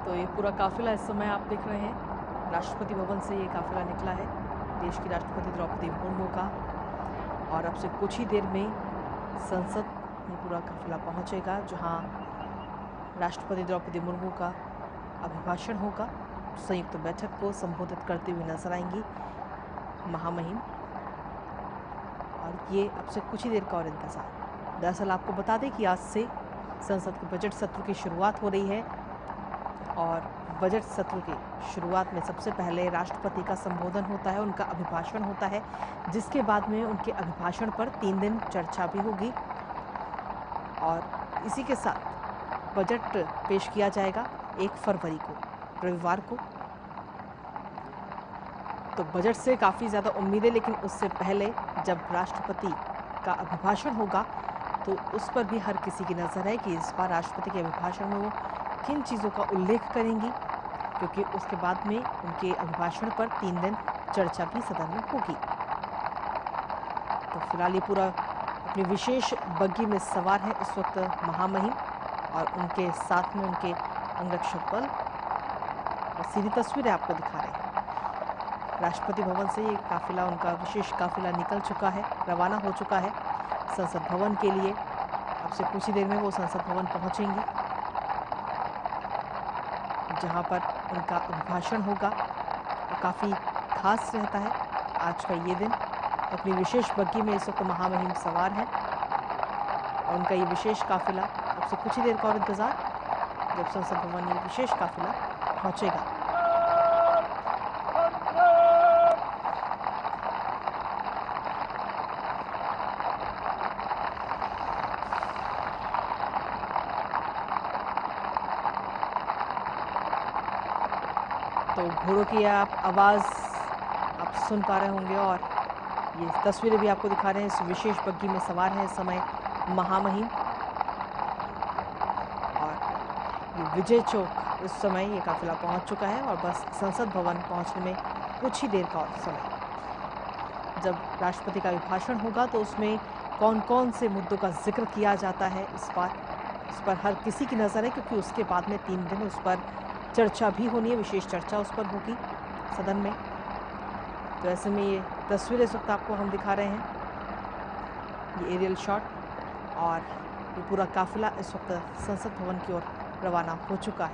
तो ये पूरा काफिला इस समय आप देख रहे हैं, राष्ट्रपति भवन से ये काफिला निकला है देश की राष्ट्रपति द्रौपदी मुर्मू का। और अब से कुछ ही देर में संसद ये पूरा काफिला पहुंचेगा, जहां राष्ट्रपति द्रौपदी मुर्मू का अभिभाषण होगा। संयुक्त बैठक को संबोधित करते हुए नजर आएंगी महामहिम। और ये अब से कुछ ही देर का और इंतजार। दरअसल आपको बता दें कि आज से संसद के बजट सत्र की शुरुआत हो रही है और बजट सत्र की शुरुआत में सबसे पहले राष्ट्रपति का संबोधन होता है, उनका अभिभाषण होता है, जिसके बाद में उनके अभिभाषण पर 3 दिन चर्चा भी होगी। और इसी के साथ बजट पेश किया जाएगा 1 फरवरी को, रविवार को। तो बजट से काफ़ी ज़्यादा उम्मीदें, लेकिन उससे पहले जब राष्ट्रपति का अभिभाषण होगा तो उस पर भी हर किसी की नज़र है कि इस बार राष्ट्रपति के अभिभाषण में वो किन चीज़ों का उल्लेख करेंगी, क्योंकि उसके बाद में उनके अभिभाषण पर 3 दिन चर्चा भी सदन में होगी। तो फिलहाल ये पूरा अपनी विशेष बग्गी में सवार है इस वक्त महामहिम, और उनके साथ में उनके अंगरक्षक बल, और सीधी तस्वीरें आपको दिखा रहे हैं। राष्ट्रपति भवन से ये काफिला, उनका विशेष काफिला निकल चुका है, रवाना हो चुका है संसद भवन के लिए। अब से कुछ ही देर में वो संसद भवन पहुंचेंगी, जहां पर उनका अभिभाषण होगा। और काफ़ी खास रहता है आज का ये दिन। अपनी विशेष बग्गी में इस वक्त महामहिम सवार हैं और उनका ये विशेष काफिला, अब से कुछ ही देर का और इंतज़ार, जब संसद भवन ये विशेष काफिला पहुंचेगा। तो घोड़ों की आप आवाज़ आप सुन पा रहे होंगे, और ये तस्वीरें भी आपको दिखा रहे हैं। इस विशेष बग्गी में सवार है इस समय महामहिम, और ये विजय चौक इस समय ये काफिला पहुंच चुका है, और बस संसद भवन पहुंचने में कुछ ही देर का और समय। जब राष्ट्रपति का अभिभाषण होगा तो उसमें कौन कौन से मुद्दों का जिक्र किया जाता है इस पर हर किसी की नज़र है, क्योंकि उसके बाद में 3 दिन उस पर चर्चा भी होनी है, विशेष चर्चा उस पर होगी सदन में। तो ऐसे में ये तस्वीरें इस वक्त आपको हम दिखा रहे हैं, ये एरियल शॉट, और ये पूरा काफिला इस वक्त संसद भवन की ओर रवाना हो चुका है।